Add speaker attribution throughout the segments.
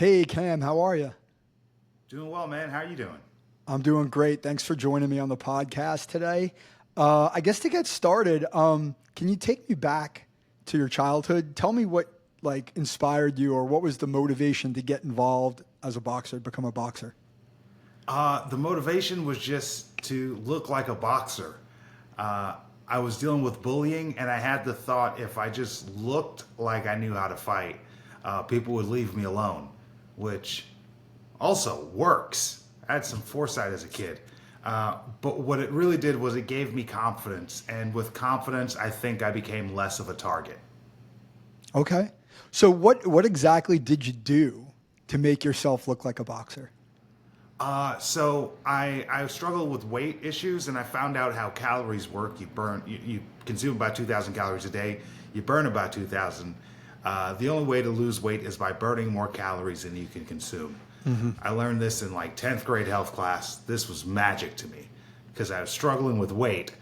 Speaker 1: Hey Cam, how are you?
Speaker 2: Doing well, man. How are you doing?
Speaker 1: I'm doing great. Thanks for joining me on the podcast today. I guess to get started, can you take me back to your childhood? Tell me what inspired you, or what was the motivation to get involved as a boxer, become a boxer?
Speaker 2: The motivation was just to look like a boxer. Uh, I was dealing with bullying, and I had the thought if I just looked like I knew how to fight, people would leave me alone, which also works. I had some foresight as a kid. But what it really did was it gave me confidence. And with confidence, I think I became less of a target.
Speaker 1: Okay. So what exactly did you do to make yourself look like a boxer?
Speaker 2: So I struggled with weight issues, and I found out how calories work. You consume about 2,000 calories a day. You burn about 2,000. The only way to lose weight is by burning more calories than you can consume. I learned this in like 10th grade health class. This was magic to me because I was struggling with weight.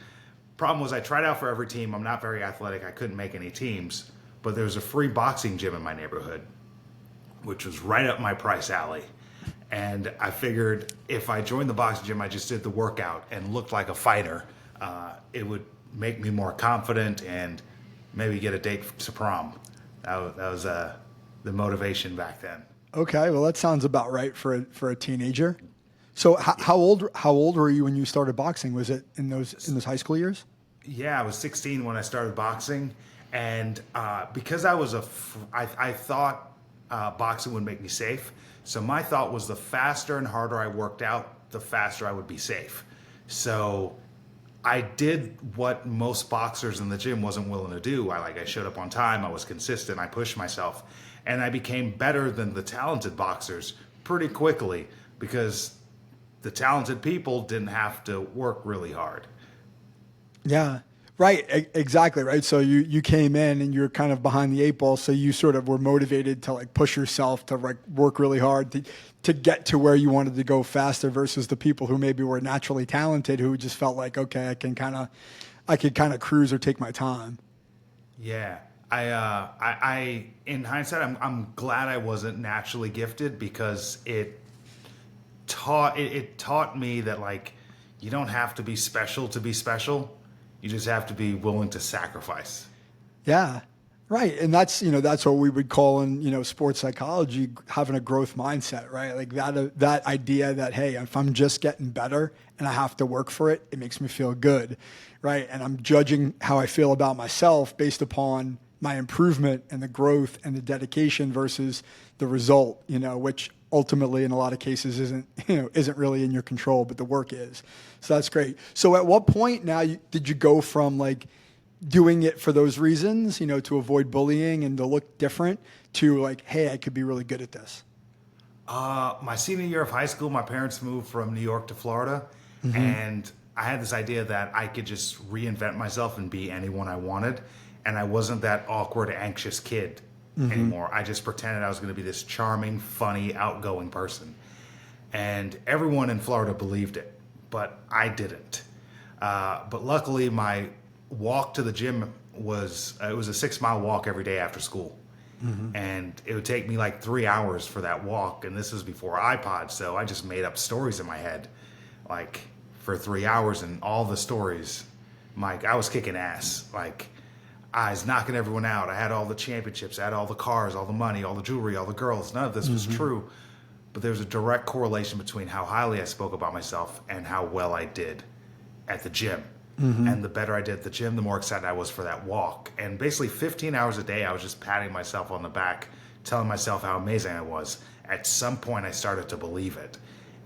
Speaker 2: Problem was I tried out for every team. I'm not very athletic. I couldn't make any teams, but there was a free boxing gym in my neighborhood, which was right up my price alley. And I figured if I joined the boxing gym, I just did the workout and looked like a fighter, it would make me more confident and maybe get a date to prom. That was the motivation back then.
Speaker 1: Okay, well that sounds about right for a teenager. So how old were you when you started boxing? Was it in those high school years?
Speaker 2: Yeah, I was 16 when I started boxing, and because I thought boxing would make me safe. So my thought was the faster and harder I worked out, the faster I would be safe. So I did what most boxers in the gym wasn't willing to do. I showed up on time, I was consistent, I pushed myself, and I became better than the talented boxers pretty quickly because the talented people didn't have to work really hard.
Speaker 1: Yeah. Right. Exactly. Right. So you came in and you're kind of behind the eight ball. So you sort of were motivated to like push yourself to like work really hard to get to where you wanted to go faster versus the people who maybe were naturally talented who just felt like, okay, I could kind of cruise or take my time.
Speaker 2: Yeah. I in hindsight, I'm glad I wasn't naturally gifted because it taught me that like you don't have to be special to be special. You just have to be willing to sacrifice.
Speaker 1: Yeah. Right. And that's what we would call in sports psychology, having a growth mindset, right? Like that idea that, hey, if I'm just getting better and I have to work for it, it makes me feel good. Right. And I'm judging how I feel about myself based upon my improvement and the growth and the dedication versus the result, which ultimately in a lot of cases isn't really in your control, but the work is. So that's great. So at what point now did you go from like doing it for those reasons, to avoid bullying and to look different to like, hey, I could be really good at this?
Speaker 2: My senior year of high school, my parents moved from New York to Florida, and I had this idea that I could just reinvent myself and be anyone I wanted, and I wasn't that awkward, anxious kid anymore. I just pretended I was going to be this charming, funny, outgoing person, and everyone in Florida believed it, but I didn't. But luckily, my walk to the gym was a 6 mile walk every day after school. And it would take me like 3 hours for that walk. And this was before iPod. So I just made up stories in my head, like for 3 hours, and all the stories, Mike, I was kicking ass. Like I was knocking everyone out. I had all the championships. I had all the cars, all the money, all the jewelry, all the girls. None of this was true. But there's a direct correlation between how highly I spoke about myself and how well I did at the gym. And the better I did at the gym, the more excited I was for that walk. And basically 15 hours a day, I was just patting myself on the back, telling myself how amazing I was. At some point, I started to believe it.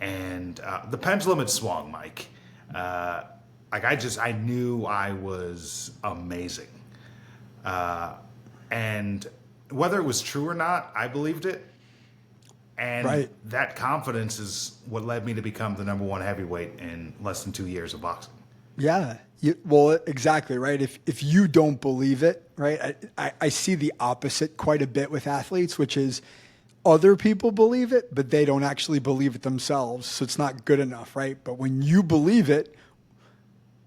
Speaker 2: And the pendulum had swung, Mike. I knew I was amazing. And whether it was true or not, I believed it. And
Speaker 1: Right.
Speaker 2: that confidence is what led me to become the #1 heavyweight in less than 2 years of boxing.
Speaker 1: Yeah. Well, exactly, right? If you don't believe it, right? I see the opposite quite a bit with athletes, which is other people believe it, but they don't actually believe it themselves. So it's not good enough, right? But when you believe it,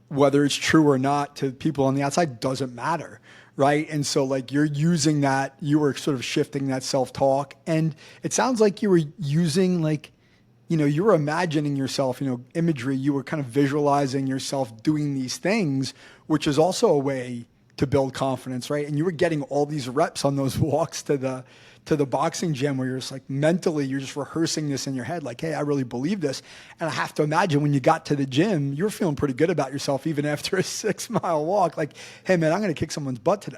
Speaker 1: whether it's true or not to people on the outside doesn't matter, right? And so like you're using that, you were sort of shifting that self-talk. And it sounds like you were using like, you were imagining yourself, imagery, you were kind of visualizing yourself doing these things, which is also a way to build confidence, right? And you were getting all these reps on those walks to the boxing gym where you're just like mentally, you're just rehearsing this in your head, like, hey, I really believe this. And I have to imagine when you got to the gym, you were feeling pretty good about yourself, even after a 6-mile walk, like, hey man, I'm going to kick someone's butt today.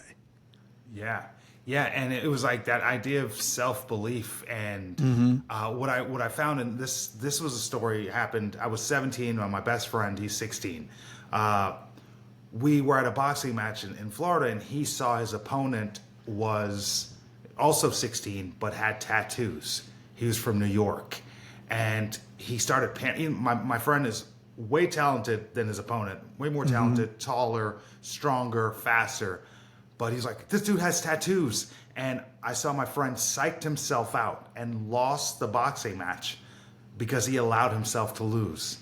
Speaker 2: Yeah. Yeah, and it was like that idea of self-belief, and what I found, and this was a story happened. I was 17, my best friend, he's 16. We were at a boxing match in Florida, and he saw his opponent was also 16, but had tattoos. He was from New York, and he started panicking. My friend is way talented than his opponent, way more talented, taller, stronger, faster. But he's like, this dude has tattoos. And I saw my friend psyched himself out and lost the boxing match because he allowed himself to lose.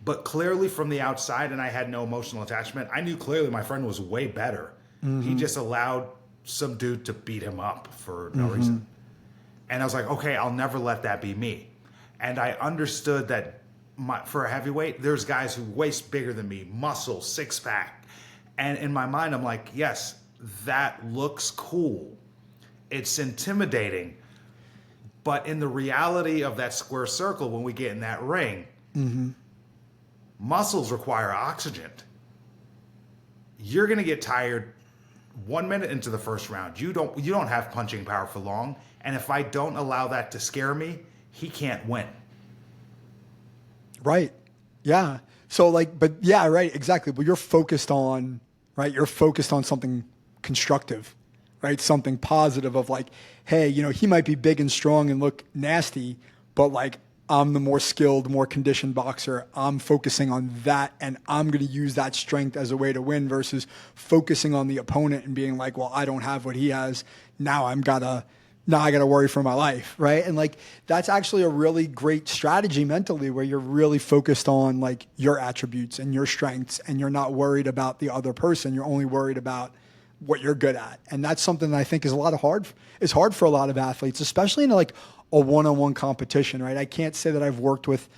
Speaker 2: But clearly from the outside, and I had no emotional attachment, I knew clearly my friend was way better. He just allowed some dude to beat him up for no reason. And I was like, okay, I'll never let that be me. And I understood that for a heavyweight, there's guys who waist bigger than me, muscle, six-pack. And in my mind, I'm like, yes, that looks cool. It's intimidating. But in the reality of that square circle, when we get in that ring, muscles require oxygen. You're going to get tired 1 minute into the first round. You don't have punching power for long. And if I don't allow that to scare me, he can't win.
Speaker 1: Right. Yeah. So like, but yeah, right. Exactly. But you're focused on, right. You're focused on something constructive, right? Something positive of like, hey, he might be big and strong and look nasty, but like I'm the more skilled, more conditioned boxer. I'm focusing on that, and I'm going to use that strength as a way to win versus focusing on the opponent and being like, well, I don't have what he has. Now I got to worry for my life, right? And like that's actually a really great strategy mentally where you're really focused on like your attributes and your strengths, and you're not worried about the other person. You're only worried about what you're good at. And that's something that I think is hard for a lot of athletes, especially in like a one-on-one competition, right? I can't say that I've worked with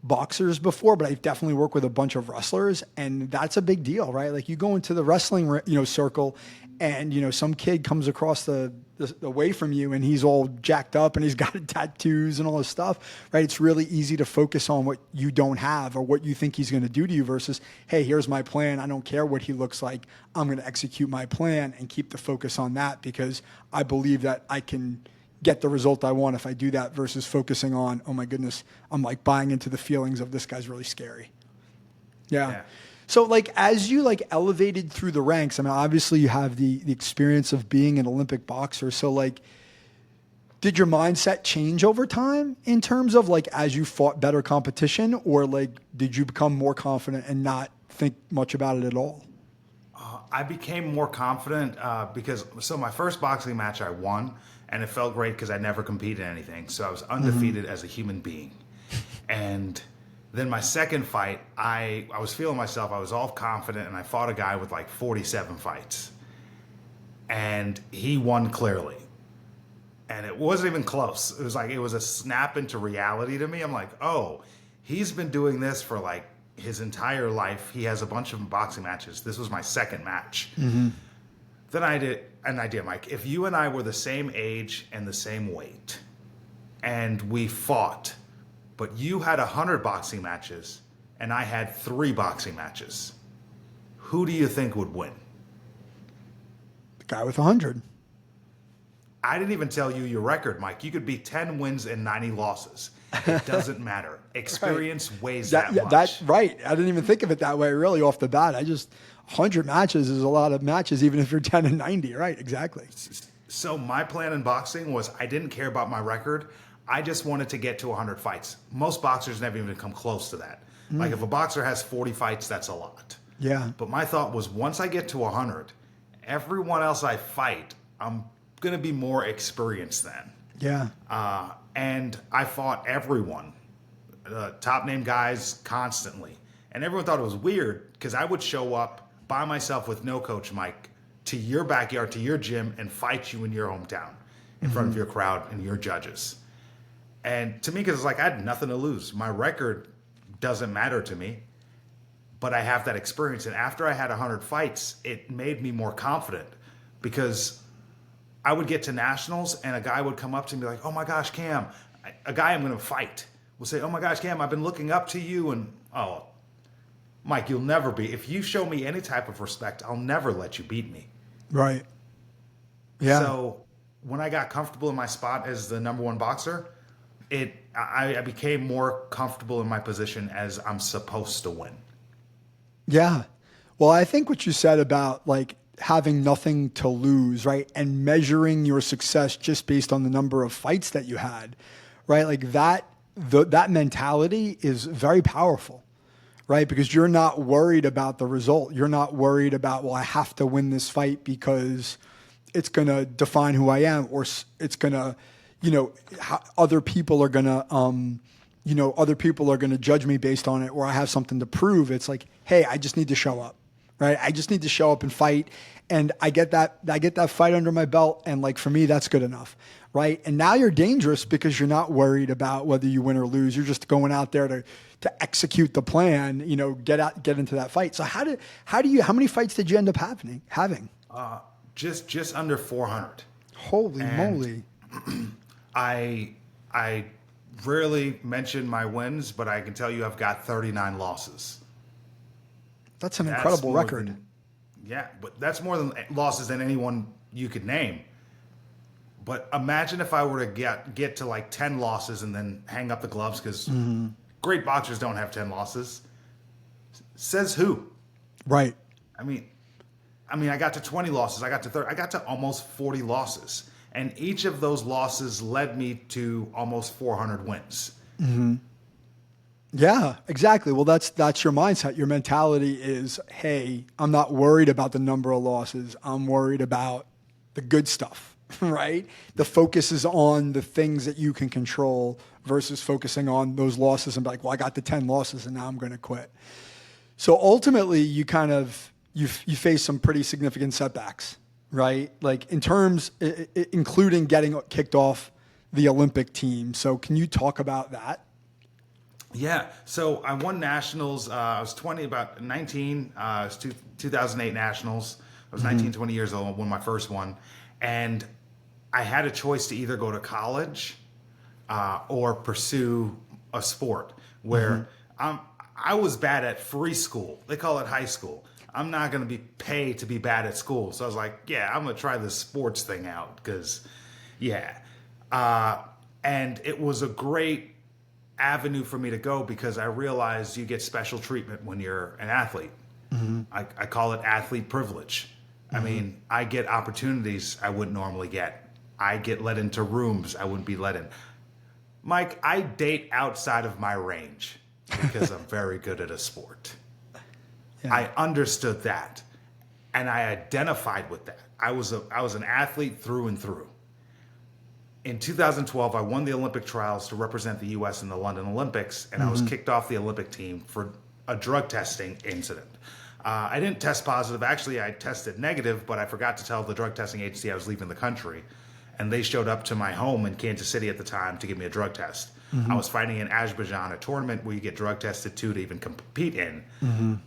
Speaker 1: boxers before, but I've definitely worked with a bunch of wrestlers, and that's a big deal, right? Like you go into the wrestling, circle, and some kid comes across the way from you, and he's all jacked up, and he's got tattoos and all this stuff, right? It's really easy to focus on what you don't have or what you think he's going to do to you versus, hey, here's my plan. I don't care what he looks like. I'm going to execute my plan and keep the focus on that because I believe that I can get the result I want if I do that versus focusing on, oh my goodness, I'm like buying into the feelings of this guy's really scary. Yeah. So like as you like elevated through the ranks, I mean, obviously you have the experience of being an Olympic boxer. So like, did your mindset change over time in terms of like as you fought better competition, or like did you become more confident and not think much about it at all?
Speaker 2: I became more confident because my first boxing match I won, and it felt great because I never competed in anything. So I was undefeated as a human being. And then my second fight, I was feeling myself. I was all confident, and I fought a guy with like 47 fights. And he won clearly. And it wasn't even close. It was a snap into reality to me. I'm like, oh, he's been doing this for like his entire life. He has a bunch of boxing matches. This was my second match. Then I did an idea, Mike. If you and I were the same age and the same weight, and we fought, but you had 100 boxing matches and I had 3 boxing matches, who do you think would win?
Speaker 1: The guy with 100.
Speaker 2: I didn't even tell you your record, Mike. You could be 10 wins and 90 losses. It doesn't matter. Experience weighs that much.
Speaker 1: That's right. I didn't even think of it that way really off the bat. 100 matches is a lot of matches, even if you're 10 and 90. Right, exactly.
Speaker 2: So my plan in boxing was I didn't care about my record. I just wanted to get to 100 fights. Most boxers never even come close to that. Like if a boxer has 40 fights, that's a lot.
Speaker 1: Yeah.
Speaker 2: But my thought was once I get to 100, everyone else I fight, I'm going to be more experienced then.
Speaker 1: Yeah.
Speaker 2: And I fought everyone, top name guys constantly. And everyone thought it was weird because I would show up by myself with no coach, Mike, to your backyard, to your gym, and fight you in your hometown in front of your crowd and your judges. And to me, because it's like I had nothing to lose. My record doesn't matter to me, but I have that experience. And after I had 100 fights, it made me more confident, because I would get to nationals and a guy would come up to me like, oh my gosh, Cam, a guy I'm going to fight will say, oh my gosh, Cam, I've been looking up to you. And, oh, Mike, you'll never be. If you show me any type of respect, I'll never let you beat me.
Speaker 1: Right. Yeah.
Speaker 2: So when I got comfortable in my spot as the number one boxer, I became more comfortable in my position as I'm supposed to win.
Speaker 1: Yeah. Well, I think what you said about like having nothing to lose, right? And measuring your success just based on the number of fights that you had, right? Like that mentality is very powerful, right? Because you're not worried about the result. You're not worried about, well, I have to win this fight because it's going to define who I am, or it's going to, other people are going to, other people are going to judge me based on it, or I have something to prove. It's like, hey, I just need to show up, right? I just need to show up and fight. And I get that fight under my belt. And like, for me, that's good enough. Right. And now you're dangerous because you're not worried about whether you win or lose. You're just going out there to execute the plan, get into that fight. So how many fights did you end up having?
Speaker 2: Just under 400.
Speaker 1: Holy moly.
Speaker 2: I rarely mention my wins, but I can tell you I've got 39 losses.
Speaker 1: That's an incredible record.
Speaker 2: But that's more than losses than anyone you could name. But imagine if I were to get to like 10 losses and then hang up the gloves, because great boxers don't have 10 losses. Says who?
Speaker 1: Right.
Speaker 2: I mean, I got to 20 losses. I got to 30. I got to almost 40 losses. And each of those losses led me to almost 400 wins.
Speaker 1: Mm-hmm. Yeah, exactly. Well, that's your mindset. Your mentality is, hey, I'm not worried about the number of losses. I'm worried about the good stuff, right? The focus is on the things that you can control versus focusing on those losses and be like, well, I got the 10 losses and now I'm going to quit. So ultimately, you kind of, you face some pretty significant setbacks, right? Like in terms, including getting kicked off the Olympic team. So can you talk about that?
Speaker 2: Yeah. So I won nationals. I was 20, about 19. It was 2008 nationals. I was 19, 20 years old. I won my first one. And I had a choice to either go to college or pursue a sport where I was bad at free school. They call it high school. I'm not going to be paid to be bad at school. So I was like, yeah, I'm going to try this sports thing out because, and it was a great avenue for me to go because I realized you get special treatment when you're an athlete. I call it athlete privilege. I mean, I get opportunities I wouldn't normally get. I get let into rooms I wouldn't be let in. Mike, I date outside of my range because I'm very good at a sport. Yeah. I understood that, and I identified with that. I was an athlete through and through. In 2012, I won the Olympic trials to represent the U.S. in the London Olympics, and I was kicked off the Olympic team for a drug testing incident. I didn't test positive. Actually, I tested negative, but I forgot to tell the drug testing agency I was leaving the country, and they showed up to my home in Kansas City at the time to give me a drug test. I was fighting in Azerbaijan, a tournament where you get drug tested to even compete in.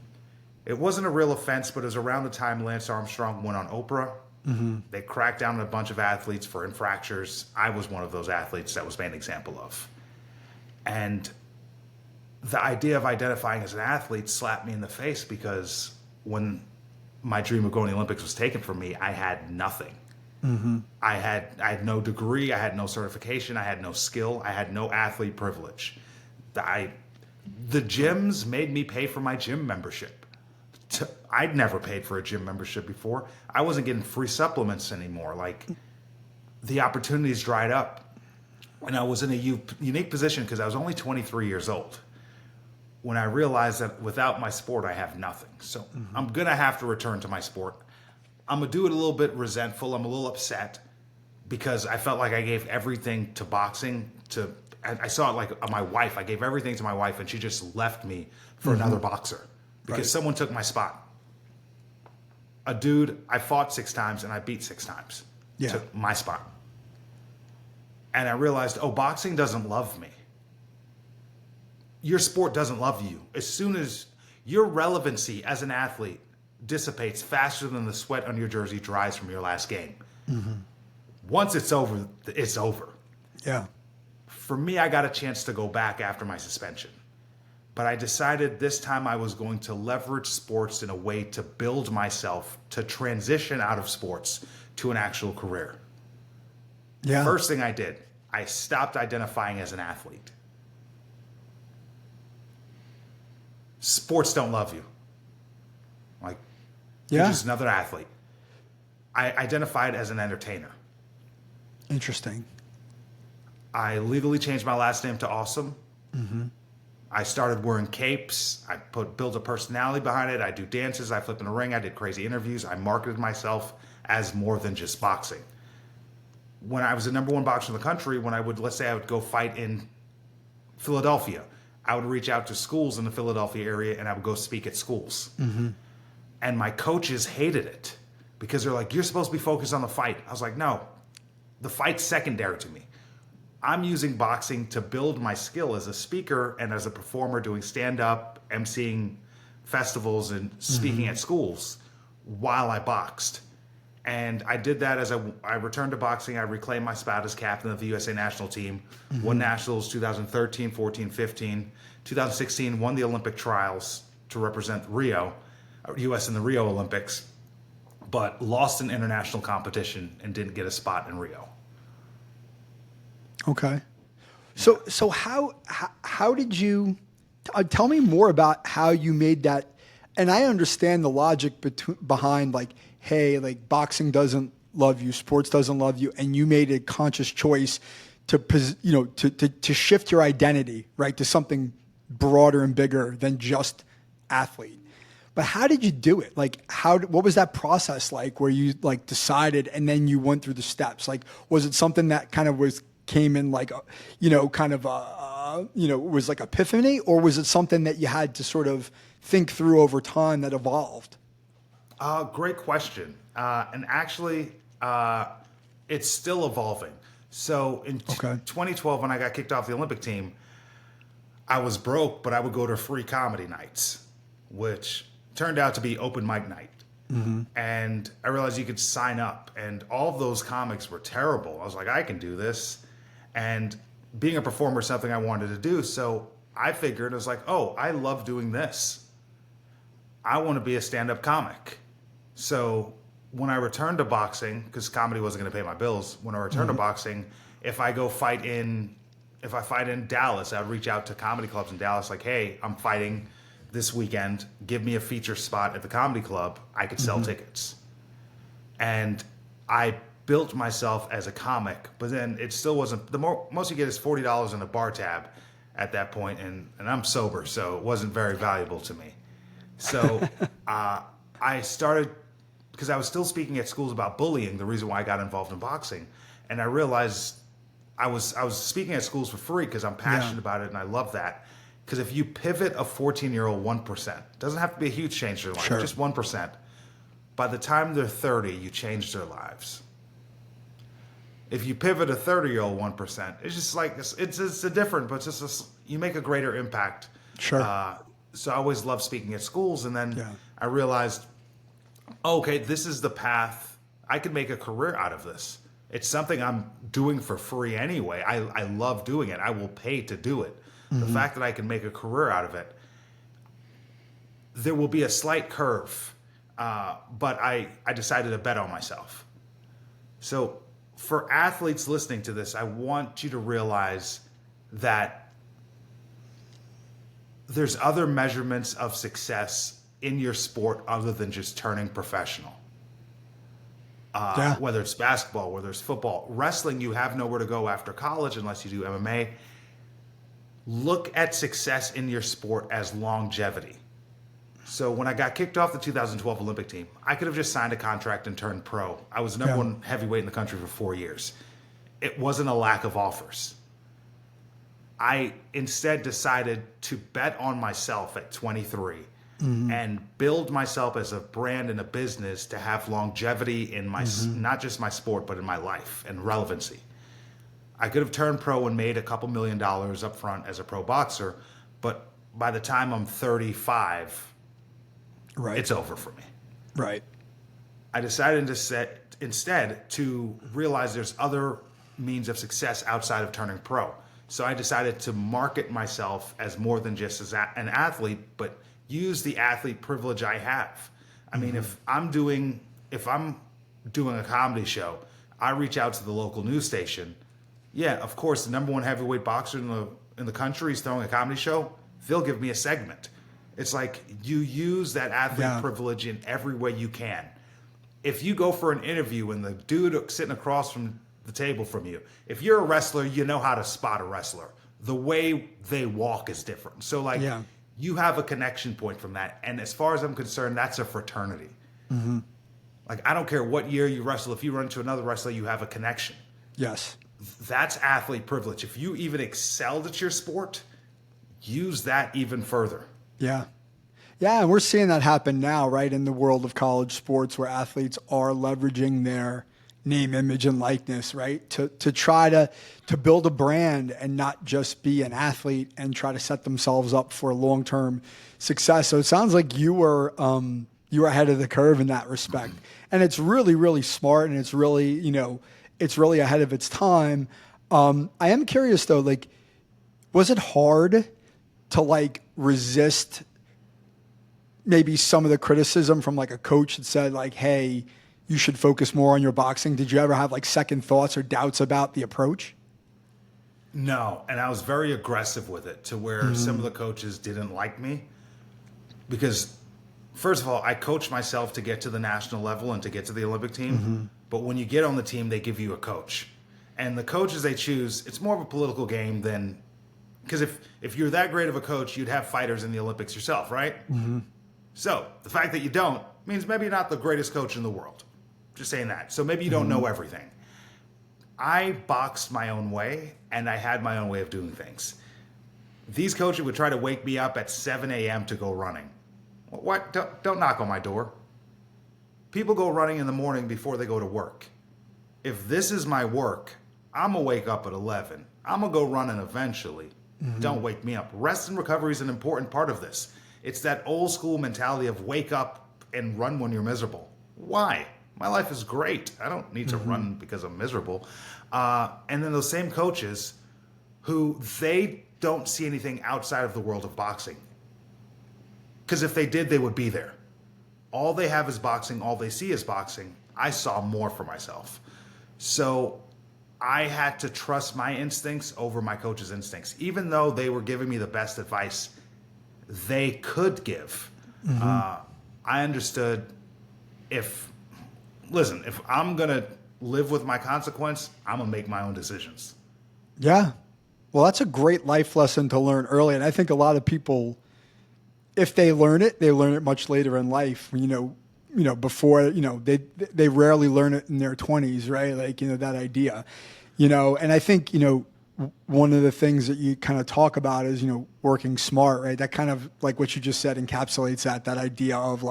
Speaker 2: It wasn't a real offense, but it was around the time Lance Armstrong went on Oprah. They cracked down on a bunch of athletes for infractions. I was one of those athletes that was made an example of. And the idea of identifying as an athlete slapped me in the face because when my dream of going to the Olympics was taken from me, I had nothing. I had no degree, I had no certification, I had no skill, I had no athlete privilege. The gyms made me pay for my gym membership. I'd never paid for a gym membership before. I wasn't getting free supplements anymore. Like, the opportunities dried up. And I was in a unique position because I was only 23 years old when I realized that without my sport, I have nothing. So I'm going to have to return to my sport. I'm going to do it a little bit resentful. I'm a little upset because I felt like I gave everything to boxing. I saw it like my wife. I gave everything to my wife, and she just left me for another boxer. Because someone took my spot. a dude, I fought 6 times and I beat 6 times.
Speaker 1: Yeah.
Speaker 2: Took my spot. And I realized, oh, boxing doesn't love me. Your sport doesn't love you. As soon as your relevancy as an athlete dissipates faster than the sweat on your jersey dries from your last game. Mm-hmm. Once it's over, it's over.
Speaker 1: Yeah.
Speaker 2: For me, I got a chance to go back after my suspension. But I decided this time I was going to leverage sports in a way to build myself to transition out of sports to an actual career.
Speaker 1: Yeah.
Speaker 2: First thing I did, I stopped identifying as an athlete. Sports don't love you. Like, you're just another athlete. I identified as an entertainer.
Speaker 1: Interesting.
Speaker 2: I legally changed my last name to Awesome.
Speaker 1: Mm-hmm.
Speaker 2: I started wearing capes. I built a personality behind it. I do dances. I flip in the ring. I did crazy interviews. I marketed myself as more than just boxing. When I was the #1 boxer in the country, let's say I would go fight in Philadelphia, I would reach out to schools in the Philadelphia area and I would go speak at schools. Mm-hmm. And my coaches hated it because they're like, you're supposed to be focused on the fight. I was like, no, the fight's secondary to me. I'm using boxing to build my skill as a speaker and as a performer, doing stand-up, emceeing festivals and speaking at schools while I boxed. And I did that as I returned to boxing. I reclaimed my spot as captain of the USA national team, won nationals 2013, 14, 15. 2016, won the Olympic trials to represent US in the Rio Olympics, but lost an international competition and didn't get a spot in Rio.
Speaker 1: Okay. So how did you tell me more about how you made that? And I understand the logic behind like, hey, like boxing doesn't love you, sports doesn't love you, and you made a conscious choice to shift your identity, right, to something broader and bigger than just athlete. But how did you do it? Like, what was that process like where you like decided and then you went through the steps? Like, was it something that kind of came in like, was like epiphany, or was it something that you had to sort of think through over time that evolved?
Speaker 2: Great question. And actually, it's still evolving. So in 2012, when I got kicked off the Olympic team, I was broke, but I would go to free comedy nights, which turned out to be open mic night. Mm-hmm. And I realized you could sign up, and all of those comics were terrible. I was like, I can do this. And being a performer is something I wanted to do. So I figured, I was like, oh, I love doing this. I want to be a stand-up comic. So when I returned to boxing, because comedy wasn't going to pay my bills, when I returned to boxing, if I fight in Dallas, I would reach out to comedy clubs in Dallas like, hey, I'm fighting this weekend. Give me a feature spot at the comedy club. I could sell tickets. And I built myself as a comic, but then it still wasn't, most you get is $40 in a bar tab at that point, and I'm sober, so it wasn't very valuable to me. So I started, because I was still speaking at schools about bullying, the reason why I got involved in boxing. And I realized I was speaking at schools for free because I'm passionate about it and I love that. Because if you pivot a 14-year-old 1%, doesn't have to be a huge change in their life, just 1%. By the time they're 30, you change their lives. If you pivot a 30-year-old 1%, it's just like, it's a different, but it's just you make a greater impact.
Speaker 1: Sure.
Speaker 2: So I always loved speaking at schools, and then I realized, okay, this is the path. I could make a career out of this. It's something I'm doing for free anyway. I love doing it. I will pay to do it. The fact that I can make a career out of it, there will be a slight curve, but I decided to bet on myself. So for athletes listening to this, I want you to realize that there's other measurements of success in your sport other than just turning professional. Whether it's basketball, whether it's football, wrestling, you have nowhere to go after college unless you do MMA. Look at success in your sport as longevity. So when I got kicked off the 2012 Olympic team, I could have just signed a contract and turned pro. I was the #1 heavyweight in the country for 4 years. It wasn't a lack of offers. I instead decided to bet on myself at 23 and build myself as a brand and a business to have longevity in my, not just my sport, but in my life and relevancy. I could have turned pro and made a couple $1 million up front as a pro boxer, but by the time I'm 35,
Speaker 1: Right.
Speaker 2: it's over for me.
Speaker 1: Right.
Speaker 2: I decided instead to realize there's other means of success outside of turning pro. So I decided to market myself as more than just as an athlete, but use the athlete privilege I have. I mean, if I'm doing a comedy show, I reach out to the local news station. Yeah, of course, the number one heavyweight boxer in the country is throwing a comedy show. They'll give me a segment. It's like you use that athlete privilege in every way you can. If you go for an interview and the dude sitting across from the table from you, if you're a wrestler, you know how to spot a wrestler. The way they walk is different. So you have a connection point from that. And as far as I'm concerned, that's a fraternity. Like, I don't care what year you wrestle. If you run into another wrestler, you have a connection.
Speaker 1: Yes.
Speaker 2: That's athlete privilege. If you even excelled at your sport, use that even further.
Speaker 1: Yeah. Yeah, and we're seeing that happen now, right, in the world of college sports, where athletes are leveraging their name, image, and likeness, right, to try to build a brand and not just be an athlete and try to set themselves up for long-term success. So it sounds like you were ahead of the curve in that respect, and it's really, really smart, and it's really, it's really ahead of its time. I am curious though, like, was it hard to resist maybe some of the criticism from a coach that said hey, you should focus more on your boxing? Did you ever have second thoughts or doubts about the approach?
Speaker 2: No, and I was very aggressive with it to where some of the coaches didn't like me because, first of all, I coached myself to get to the national level and to get to the Olympic team. But when you get on the team, they give you a coach. And the coaches they choose, it's more of a political game than, because if you're that great of a coach, you'd have fighters in the Olympics yourself, right? So the fact that you don't means maybe you're not the greatest coach in the world. Just saying that. So maybe you don't know everything. I boxed my own way, and I had my own way of doing things. These coaches would try to wake me up at 7 a.m. to go running. What? Don't knock on my door. People go running in the morning before they go to work. If this is my work, I'm going to wake up at 11. I'm going to go running eventually. Don't wake me up. Rest and recovery is an important part of this. It's that old school mentality of wake up and run when you're miserable. Why? My life is great. I don't need to run because I'm miserable. And then those same coaches who they don't see anything outside of the world of boxing. Because if they did, they would be there. All they have is boxing. All they see is boxing. I saw more for myself. So I had to trust my instincts over my coach's instincts, even though they were giving me the best advice they could give. I understood if I'm going to live with my consequence, I'm going to make my own decisions.
Speaker 1: Yeah. Well, that's a great life lesson to learn early. And I think a lot of people, if they learn it much later in life, before, they rarely learn it in their 20s, right? That idea, and I think, one of the things that you kind of talk about is, working smart, right? That kind of what you just said encapsulates that idea of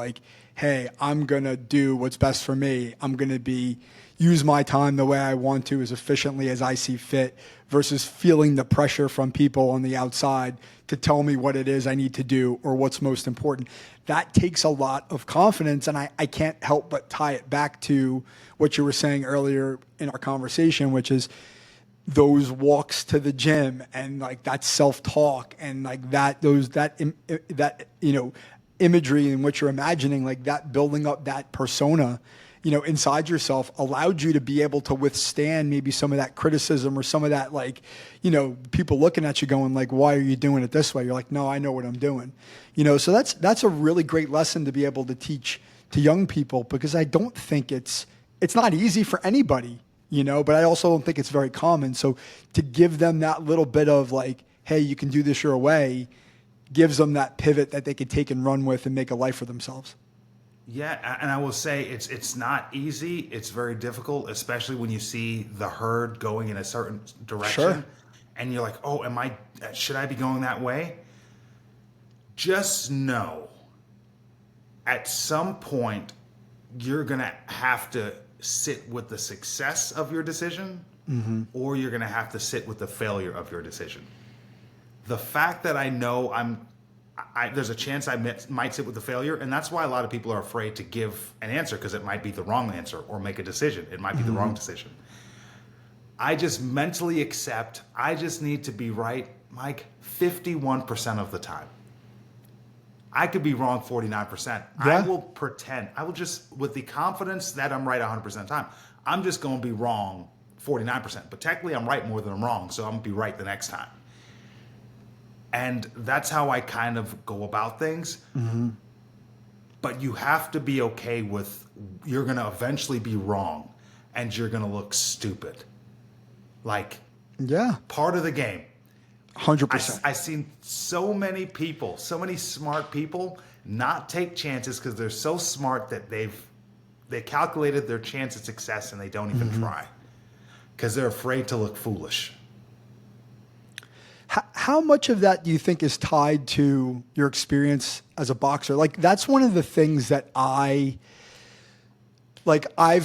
Speaker 1: hey, I'm going to do what's best for me. I'm going to use my time the way I want to, as efficiently as I see fit, versus feeling the pressure from people on the outside to tell me what it is I need to do or what's most important. That takes a lot of confidence, and I can't help but tie it back to what you were saying earlier in our conversation, which is those walks to the gym and that self-talk and that imagery and what you're imagining, that building up that persona, inside yourself allowed you to be able to withstand maybe some of that criticism or some of that, people looking at you going why are you doing it this way? You're no, I know what I'm doing. So that's a really great lesson to be able to teach to young people, because I don't think it's not easy for anybody, but I also don't think it's very common. So to give them that little bit of hey, you can do this your way, gives them that pivot that they could take and run with and make a life for themselves.
Speaker 2: Yeah, and I will say it's not easy. It's very difficult, especially when you see the herd going in a certain direction.
Speaker 1: Sure.
Speaker 2: And you're oh, should I be going that way? Just know at some point, you're going to have to sit with the success of your decision, or you're going to have to sit with the failure of your decision. The fact that I know there's a chance I might sit with the failure, and that's why a lot of people are afraid to give an answer, because it might be the wrong answer, or make a decision. It might be the wrong decision. I just mentally accept I just need to be right, Mike, 51% of the time. I could be wrong 49%.
Speaker 1: Yeah.
Speaker 2: I will pretend. I will just, with the confidence that I'm right 100% of the time, I'm just going to be wrong 49%. But technically, I'm right more than I'm wrong, so I'm going to be right the next time. And that's how I kind of go about things. But you have to be okay with you're going to eventually be wrong, and you're going to look stupid. Like, part of the game.
Speaker 1: 100%.
Speaker 2: I've seen so many people, so many smart people not take chances because they're so smart that they calculated their chance of success and they don't even try because they're afraid to look foolish.
Speaker 1: How much of that do you think is tied to your experience as a boxer? Like, that's one of the things that I've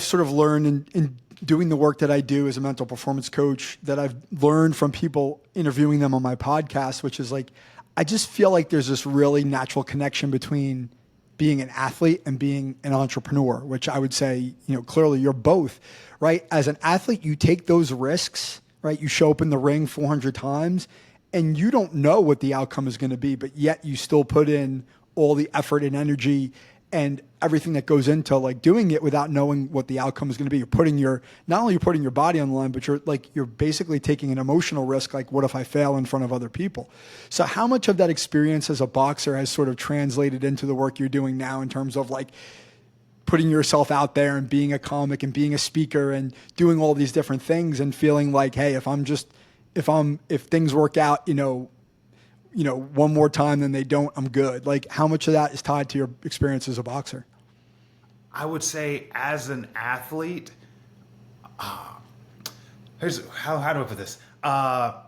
Speaker 1: sort of learned in doing the work that I do as a mental performance coach, that I've learned from people interviewing them on my podcast, which is like, I just feel like there's this really natural connection between being an athlete and being an entrepreneur, which I would say, clearly you're both, right? As an athlete, you take those risks, right? You show up in the ring 400 times and you don't know what the outcome is going to be, but yet you still put in all the effort and energy and everything that goes into like doing it without knowing what the outcome is going to be. You're putting not only you're putting your body on the line, but you're basically taking an emotional risk. Like, what if I fail in front of other people? So how much of that experience as a boxer has sort of translated into the work you're doing now in terms of like putting yourself out there and being a comic and being a speaker and doing all these different things and feeling like, hey, if things work out, one more time than they don't, I'm good. Like, how much of that is tied to your experience as a boxer?
Speaker 2: I would say as an athlete, here's how do I put this? After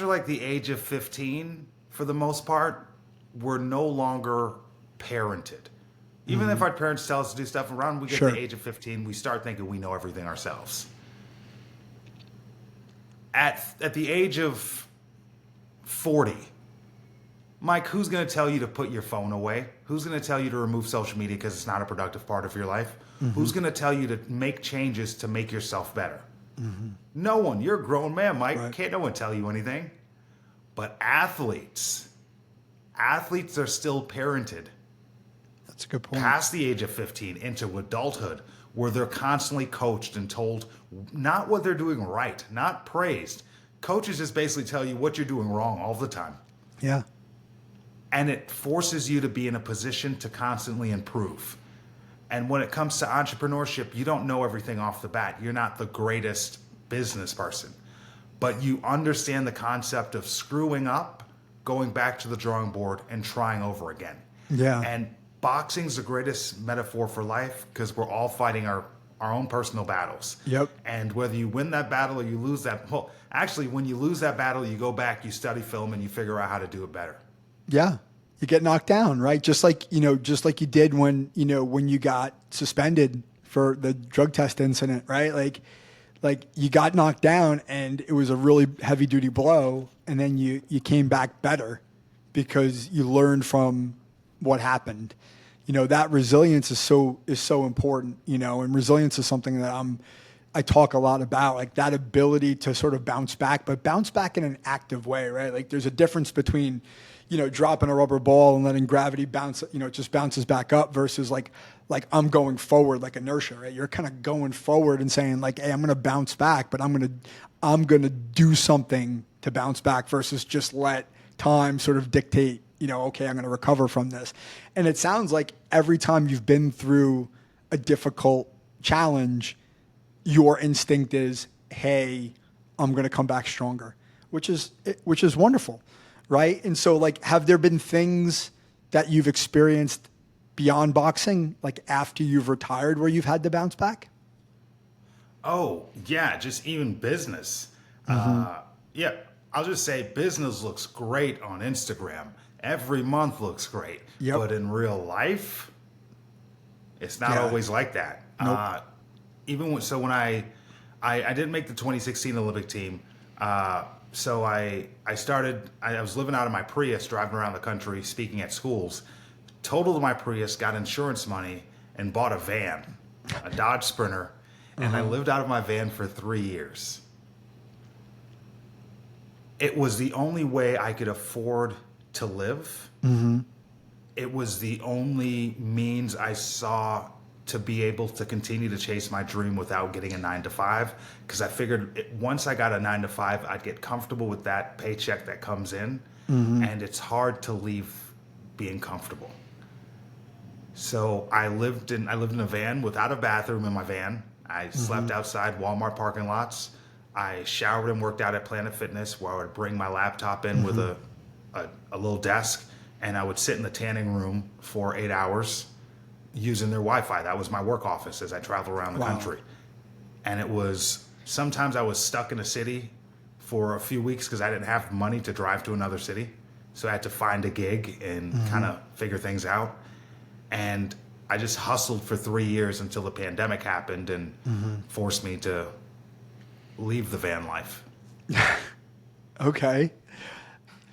Speaker 2: like the age of 15, for the most part, we're no longer parented. Even if our parents tell us to do stuff around, we get to the age of 15, we start thinking we know everything ourselves. At the age of 40, Mike, who's going to tell you to put your phone away? Who's going to tell you to remove social media because it's not a productive part of your life? Who's going to tell you to make changes to make yourself better? No one. You're a grown man, Mike.
Speaker 1: Right.
Speaker 2: Can't no one tell you anything. But athletes are still parented.
Speaker 1: That's a good point.
Speaker 2: Past the age of 15 into adulthood, where they're constantly coached and told not what they're doing right, not praised. Coaches just basically tell you what you're doing wrong all the time.
Speaker 1: Yeah.
Speaker 2: And it forces you to be in a position to constantly improve. And when it comes to entrepreneurship, you don't know everything off the bat. You're not the greatest business person. But you understand the concept of screwing up, going back to the drawing board, and trying over again.
Speaker 1: Yeah.
Speaker 2: And boxing's the greatest metaphor for life because we're all fighting our own personal battles.
Speaker 1: Yep.
Speaker 2: And whether you win that battle or you lose that, well, actually, when you lose that battle, you go back, you study film, and you figure out how to do it better.
Speaker 1: Yeah. You get knocked down, right? Just like you did when you got suspended for the drug test incident, right? Like you got knocked down and it was a really heavy duty blow. And then you came back better because you learned from what happened. That resilience is so important, and resilience is something that I talk a lot about, like that ability to sort of bounce back, but bounce back in an active way, right? Like there's a difference between, dropping a rubber ball and letting gravity bounce, it just bounces back up versus like I'm going forward, like inertia, right? You're kind of going forward and saying like, hey, I'm going to bounce back, but I'm going to do something to bounce back versus just let time sort of dictate, okay, I'm going to recover from this. And it sounds like every time you've been through a difficult challenge, your instinct is, hey, I'm going to come back stronger, which is wonderful, right? And so like, have there been things that you've experienced beyond boxing, like after you've retired, where you've had to bounce back?
Speaker 2: Oh, yeah, just even business. Yeah, I'll just say business looks great on Instagram. every month looks great.
Speaker 1: Yep.
Speaker 2: But in real life, it's not
Speaker 1: Yeah.
Speaker 2: always like that.
Speaker 1: Nope.
Speaker 2: When I didn't make the 2016 Olympic team, so I was living out of my Prius, driving around the country, speaking at schools, totaled my Prius, got insurance money, and bought a van, a Dodge Sprinter, and I lived out of my van for 3 years. It was the only way I could afford to live.
Speaker 1: Mm-hmm.
Speaker 2: It was the only means I saw to be able to continue to chase my dream without getting a 9-to-5. Because I figured once I got a 9-to-5, I'd get comfortable with that paycheck that comes in.
Speaker 1: Mm-hmm.
Speaker 2: And it's hard to leave being comfortable. So I lived in a van without a bathroom in my van. I slept outside Walmart parking lots. I showered and worked out at Planet Fitness, where I would bring my laptop in with a little desk, and I would sit in the tanning room for 8 hours using their Wi-Fi. That was my work office as I traveled around the country. And it was, sometimes I was stuck in a city for a few weeks because I didn't have money to drive to another city. So I had to find a gig and kind of figure things out. And I just hustled for 3 years until the pandemic happened and forced me to leave the van life.
Speaker 1: Okay.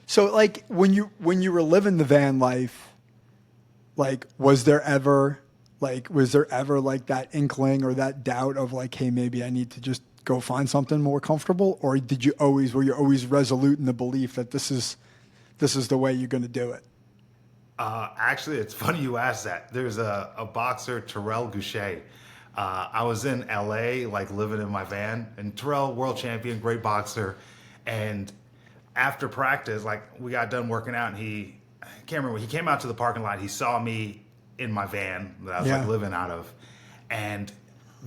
Speaker 1: So like when you were living the van life, like was there ever like that inkling or that doubt of like, hey, maybe I need to just go find something more comfortable? Or were you always resolute in the belief that this is the way you're going to do it?
Speaker 2: Actually, it's funny you asked that. There's a boxer, Terrell Goucher. I was in LA, like living in my van, and Terrell, world champion, great boxer. And after practice, like we got done working out, and I can't remember, he came out to the parking lot. He saw me in my van that I was like living out of. And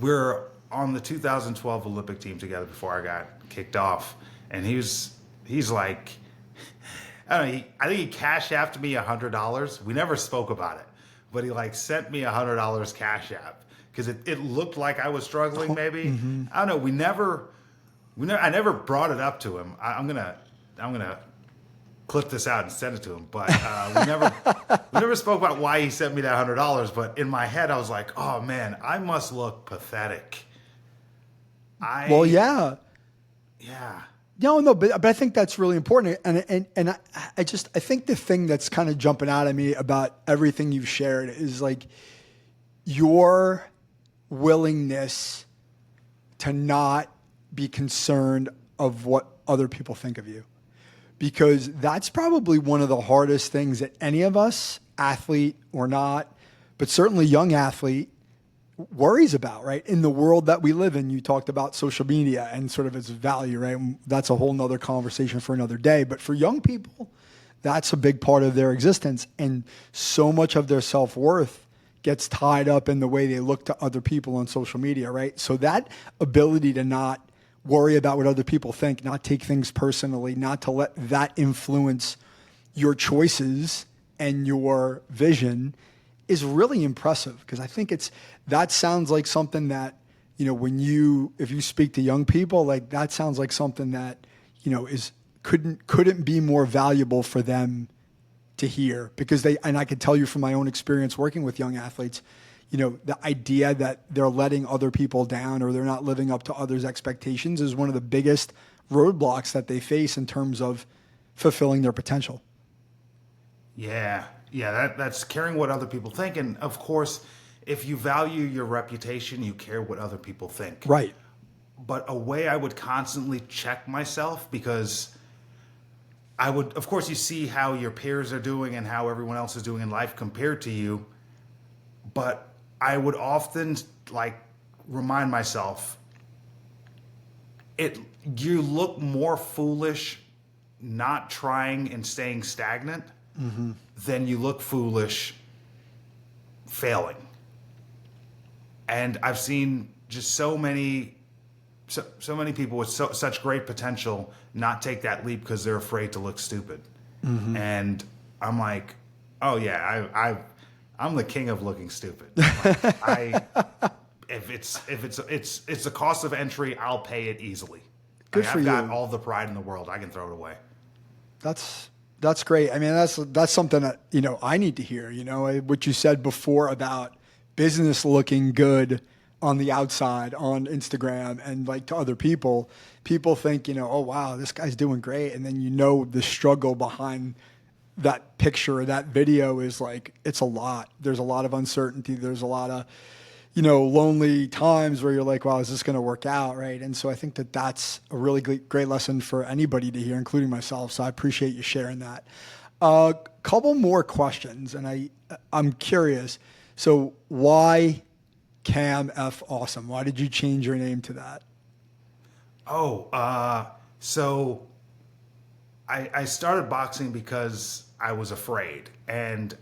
Speaker 2: we're on the 2012 Olympic team together before I got kicked off. And he's like, I don't know, I think he cash apped me $100. We never spoke about it, but he like sent me $100 cash app because it looked like I was struggling maybe. I don't know. I never brought it up to him. I'm gonna clip this out and send it to him. But we never spoke about why he sent me that $100. But in my head, I was like, oh man, I must look pathetic.
Speaker 1: Well, yeah.
Speaker 2: Yeah.
Speaker 1: No, but I think that's really important. And I think the thing that's kind of jumping out at me about everything you've shared is like your willingness to not be concerned of what other people think of you. Because that's probably one of the hardest things that any of us, athlete or not, but certainly young athlete, worries about, right? In the world that we live in, you talked about social media and sort of its value, right? That's a whole nother conversation for another day. But for young people, that's a big part of their existence. And so much of their self-worth gets tied up in the way they look to other people on social media, right? So that ability to not worry about what other people think, not take things personally, not to let that influence your choices and your vision is really impressive, because I think that sounds like something that, if you speak to young people, like that sounds like something that, couldn't be more valuable for them to hear, because and I could tell you from my own experience working with young athletes, the idea that they're letting other people down or they're not living up to others' expectations is one of the biggest roadblocks that they face in terms of fulfilling their potential.
Speaker 2: Yeah. Yeah, that's caring what other people think. And of course, if you value your reputation, you care what other people think.
Speaker 1: Right.
Speaker 2: But a way I would constantly check myself, because of course, you see how your peers are doing and how everyone else is doing in life compared to you. But I would often remind myself, you look more foolish not trying and staying stagnant than you look foolish failing. And I've seen just so many people with such great potential not take that leap because they're afraid to look stupid. And I'm like, oh yeah, I'm the king of looking stupid. If it's the cost of entry, I'll pay it easily.
Speaker 1: Good for
Speaker 2: I've
Speaker 1: you.
Speaker 2: got all the pride in the world. I can throw it away.
Speaker 1: That's That's great. I mean, that's something that, I need to hear, what you said before about business looking good on the outside on Instagram and like to other people. People think, oh wow, this guy's doing great. And then the struggle behind that picture or that video is like, it's a lot. There's a lot of uncertainty. There's a lot of, lonely times where you're like, wow, is this going to work out? Right. And so I think that that's a really great lesson for anybody to hear, including myself. So I appreciate you sharing that. Couple more questions. And I'm curious. So why CAMF Awesome? Why did you change your name to that?
Speaker 2: So I started boxing because I was afraid, and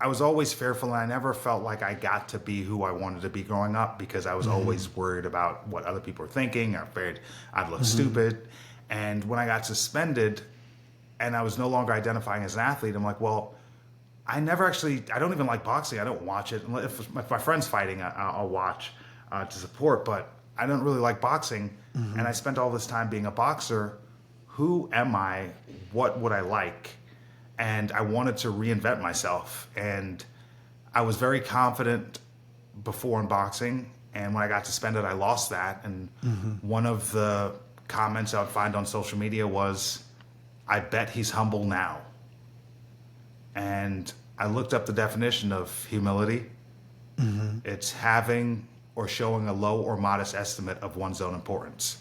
Speaker 2: I was always fearful, and I never felt like I got to be who I wanted to be growing up because I was always worried about what other people were thinking. I afraid I'd look stupid. And when I got suspended and I was no longer identifying as an athlete, I'm like, well, I don't even like boxing. I don't watch it. If my friend's fighting, I'll watch to support, but I don't really like boxing. And I spent all this time being a boxer. Who am I? What would I like? And I wanted to reinvent myself. And I was very confident before in boxing. And when I got suspended, I lost that. And one of the comments I would find on social media was, I bet he's humble now. And I looked up the definition of humility. It's having or showing a low or modest estimate of one's own importance.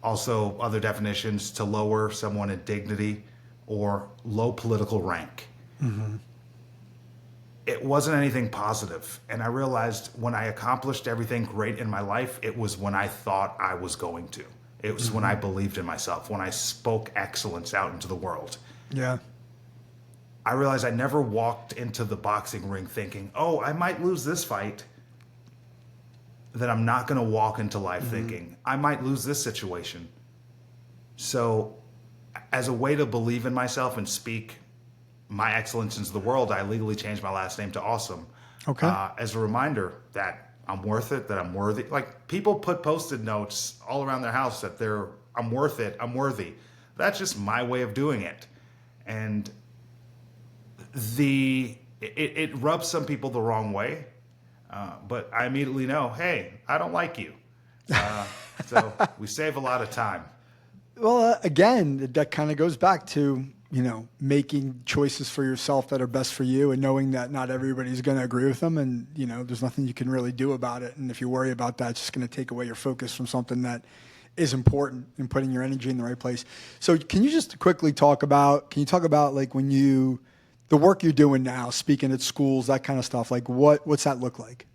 Speaker 2: Also, other definitions: to lower someone in dignity or low political rank. It wasn't anything positive. And I realized when I accomplished everything great in my life, it was when I thought I was going to. It was when I believed in myself, when I spoke excellence out into the world.
Speaker 1: Yeah.
Speaker 2: I realized I never walked into the boxing ring thinking, oh, I might lose this fight. That I'm not going to walk into life thinking, I might lose this situation. So as a way to believe in myself and speak my excellence into the world, I legally changed my last name to Awesome.
Speaker 1: Okay.
Speaker 2: As a reminder that I'm worth it, that I'm worthy. Like, people put Post-it notes all around their house that I'm worth it, I'm worthy. That's just my way of doing it. And it rubs some people the wrong way. But I immediately know, hey, I don't like you. So we save a lot of time.
Speaker 1: Well, again, that kind of goes back to, making choices for yourself that are best for you and knowing that not everybody's going to agree with them. And, there's nothing you can really do about it. And if you worry about that, it's just going to take away your focus from something that is important and putting your energy in the right place. So can you just quickly talk about like the work you're doing now, speaking at schools, that kind of stuff, like what's that look like?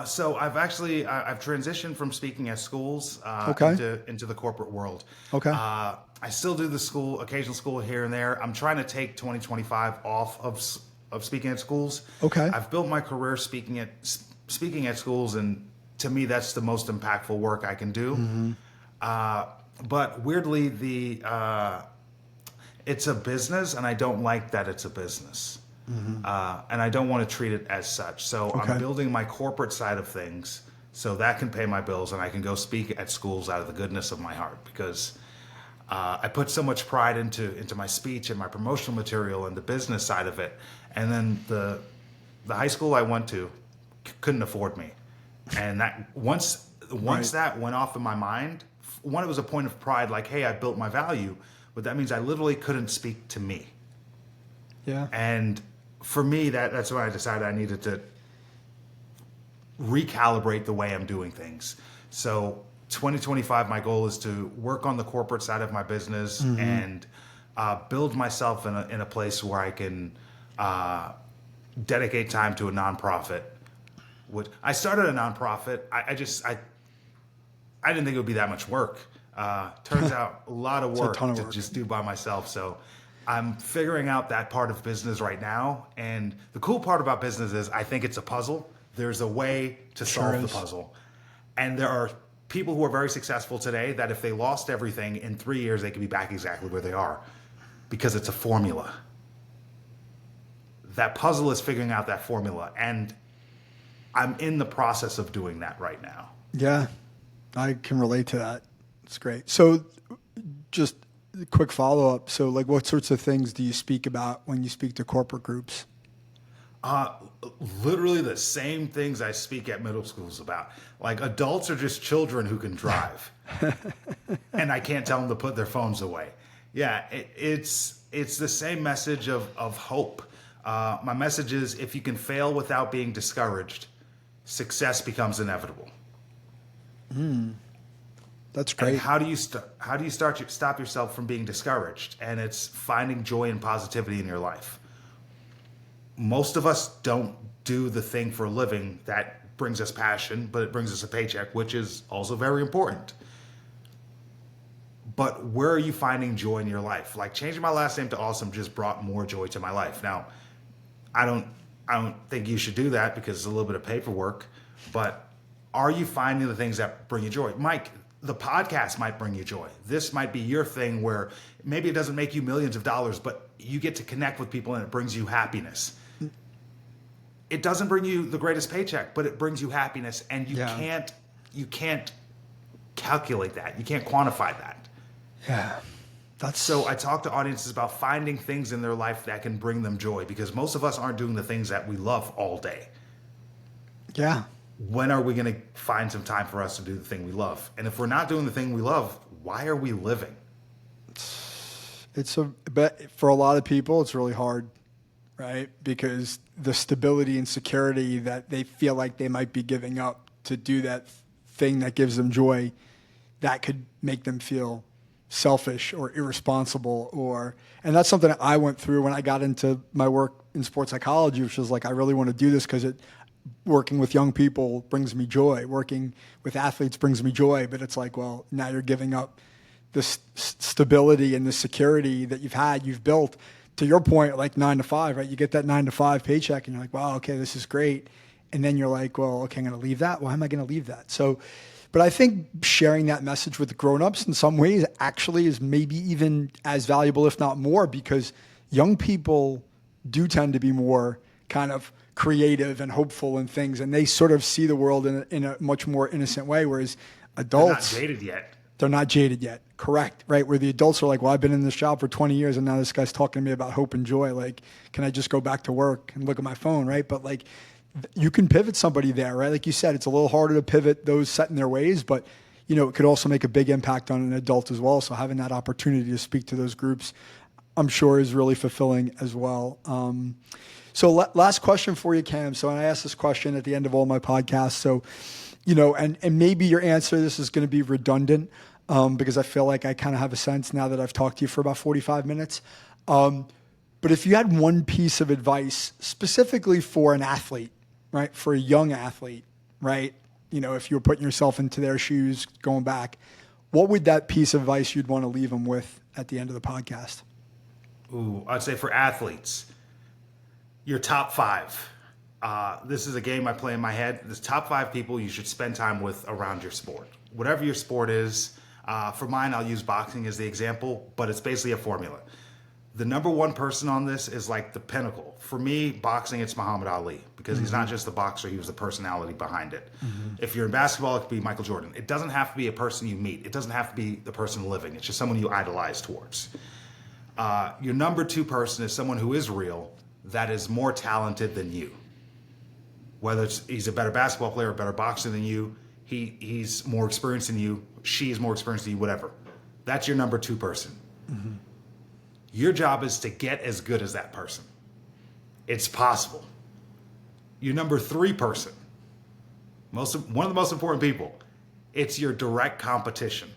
Speaker 2: So I've transitioned from speaking at schools into the corporate world.
Speaker 1: Okay.
Speaker 2: I still do the occasional school here and there. I'm trying to take 2025 off of speaking at schools.
Speaker 1: Okay.
Speaker 2: I've built my career speaking at schools, and to me, that's the most impactful work I can do. But weirdly, it's a business, and I don't like that it's a business. And I don't want to treat it as such. So I'm building my corporate side of things so that can pay my bills and I can go speak at schools out of the goodness of my heart, because I put so much pride into my speech and my promotional material and the business side of it. And then the high school I went to couldn't afford me. And that once that went off in my mind, one, it was a point of pride, like, hey, I built my value, but that means I literally couldn't speak to me.
Speaker 1: Yeah.
Speaker 2: And for me, that's when I decided I needed to recalibrate the way I'm doing things. So 2025, my goal is to work on the corporate side of my business and build myself in a place where I can dedicate time to a nonprofit. I started a nonprofit. I didn't think it would be that much work. Turns out a lot of work to just do by myself. So I'm figuring out that part of business right now. And the cool part about business is I think it's a puzzle. There's a way to solve the puzzle. And there are people who are very successful today that if they lost everything in 3 years, they could be back exactly where they are, because it's a formula. That puzzle is figuring out that formula. And I'm in the process of doing that right now.
Speaker 1: Yeah, I can relate to that. It's great. So just quick follow-up. So like what sorts of things do you speak about when you speak to corporate groups?
Speaker 2: Uh, Literally the same things I speak at middle schools about. Like adults are just children who can drive, and I can't tell them to put their phones away. Yeah, it's the same message of hope. My message is if you can fail without being discouraged, success becomes inevitable.
Speaker 1: That's
Speaker 2: And
Speaker 1: great.
Speaker 2: how do you stop yourself from being discouraged? And it's finding joy and positivity in your life. Most of us don't do the thing for a living that brings us passion, but it brings us a paycheck, which is also very important. But where are you finding joy in your life? Like changing my last name to Awesome just brought more joy to my life. Now, I don't think you should do that because it's a little bit of paperwork, but are you finding the things that bring you joy? Mike, the podcast might bring you joy. This might be your thing where maybe it doesn't make you millions of dollars, but you get to connect with people and it brings you happiness. It doesn't bring you the greatest paycheck, but it brings you happiness, and you can't calculate that. You can't quantify that.
Speaker 1: Yeah.
Speaker 2: So I talk to audiences about finding things in their life that can bring them joy, because most of us aren't doing the things that we love all day.
Speaker 1: Yeah.
Speaker 2: When are we going to find some time for us to do the thing we love? And if we're not doing the thing we love, why are we living?
Speaker 1: But for a lot of people, it's really hard, right? Because the stability and security that they feel like they might be giving up to do that thing that gives them joy, that could make them feel selfish or irresponsible, and that's something that I went through when I got into my work in sports psychology, which was like, I really want to do this because working with young people brings me joy. Working with athletes brings me joy. But it's like, well, now you're giving up the stability and the security that you've built. To your point, like 9 to 5, right? You get that 9 to 5 paycheck and you're like, wow, okay, this is great. And then you're like, well, okay, I'm going to leave that. Why am I going to leave that? So, but I think sharing that message with grownups in some ways actually is maybe even as valuable, if not more, because young people do tend to be more kind of creative and hopeful in things, and they sort of see the world in a much more innocent way, whereas adults,
Speaker 2: They're not jaded yet.
Speaker 1: They're not jaded yet. Correct. Right. Where the adults are like, well, I've been in this job for 20 years and now this guy's talking to me about hope and joy. Like, can I just go back to work and look at my phone? Right. But like, you can pivot somebody there, right? Like you said, it's a little harder to pivot those set in their ways, but it could also make a big impact on an adult as well. So having that opportunity to speak to those groups, I'm sure is really fulfilling as well. So last question for you, Cam. So I ask this question at the end of all my podcasts. So, and maybe your answer to this is going to be redundant because I feel like I kind of have a sense now that I've talked to you for about 45 minutes. But if you had one piece of advice specifically for an athlete, right, for a young athlete, right, if you were putting yourself into their shoes going back, what would that piece of advice you'd want to leave them with at the end of the podcast?
Speaker 2: Ooh, I'd say for athletes, your top 5. This is a game I play in my head. The top 5 people you should spend time with around your sport. Whatever your sport is. For mine, I'll use boxing as the example, but it's basically a formula. The number one person on this is like the pinnacle. For me, boxing, it's Muhammad Ali, because he's not just the boxer, he was the personality behind it. If you're in basketball, it could be Michael Jordan. It doesn't have to be a person you meet. It doesn't have to be the person living. It's just someone you idolize towards. Your number 2 person is someone who is real, that is more talented than you. Whether he's a better basketball player, a better boxer than you, he's more experienced than you, she is more experienced than you, whatever. That's your number 2 person. Your job is to get as good as that person. It's possible. Your number 3 person, one of the most important people, it's your direct competition.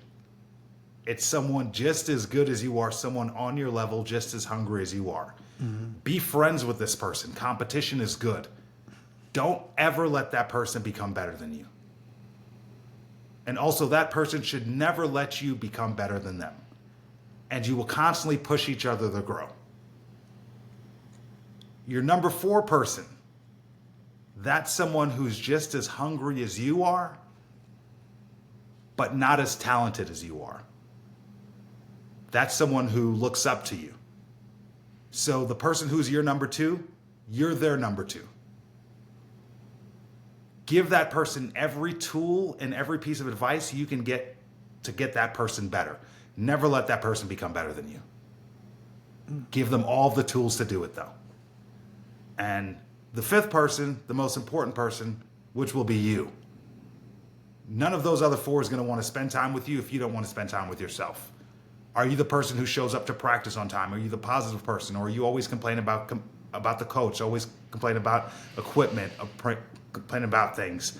Speaker 2: It's someone just as good as you are, someone on your level, just as hungry as you are. Be friends with this person. Competition is good. Don't ever let that person become better than you. And also, that person should never let you become better than them. And you will constantly push each other to grow. Your number 4 person, that's someone who's just as hungry as you are, but not as talented as you are. That's someone who looks up to you. So the person who's your number 2, you're their number 2. Give that person every tool and every piece of advice you can get to get that person better. Never let that person become better than you. Give them all the tools to do it, though. And the fifth person, the most important person, which will be you. None of those other four is going to want to spend time with you if you don't want to spend time with yourself. Are you the person who shows up to practice on time? Are you the positive person? Or are you always complaining about the coach, always complain about equipment, complain about things?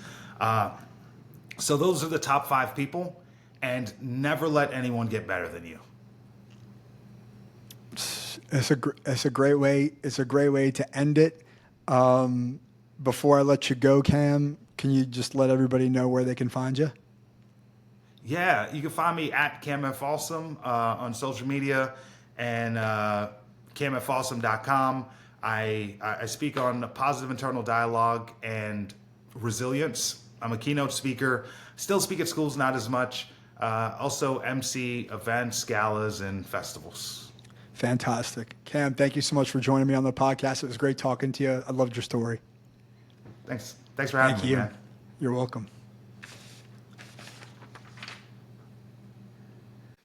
Speaker 2: So those are the top 5 people, and never let anyone get better than you.
Speaker 1: It's a great way. It's a great way to end it. Before I let you go, Cam, can you just let everybody know where they can find you?
Speaker 2: Yeah, you can find me at CAMF Awesome on social media and CAMFawesome.com. I speak on positive internal dialogue and resilience. I'm a keynote speaker. Still speak at schools, not as much. Also MC events, galas, and festivals.
Speaker 1: Fantastic. Cam, thank you so much for joining me on the podcast. It was great talking to you. I loved your story.
Speaker 2: Thanks for having me, man.
Speaker 1: You're welcome.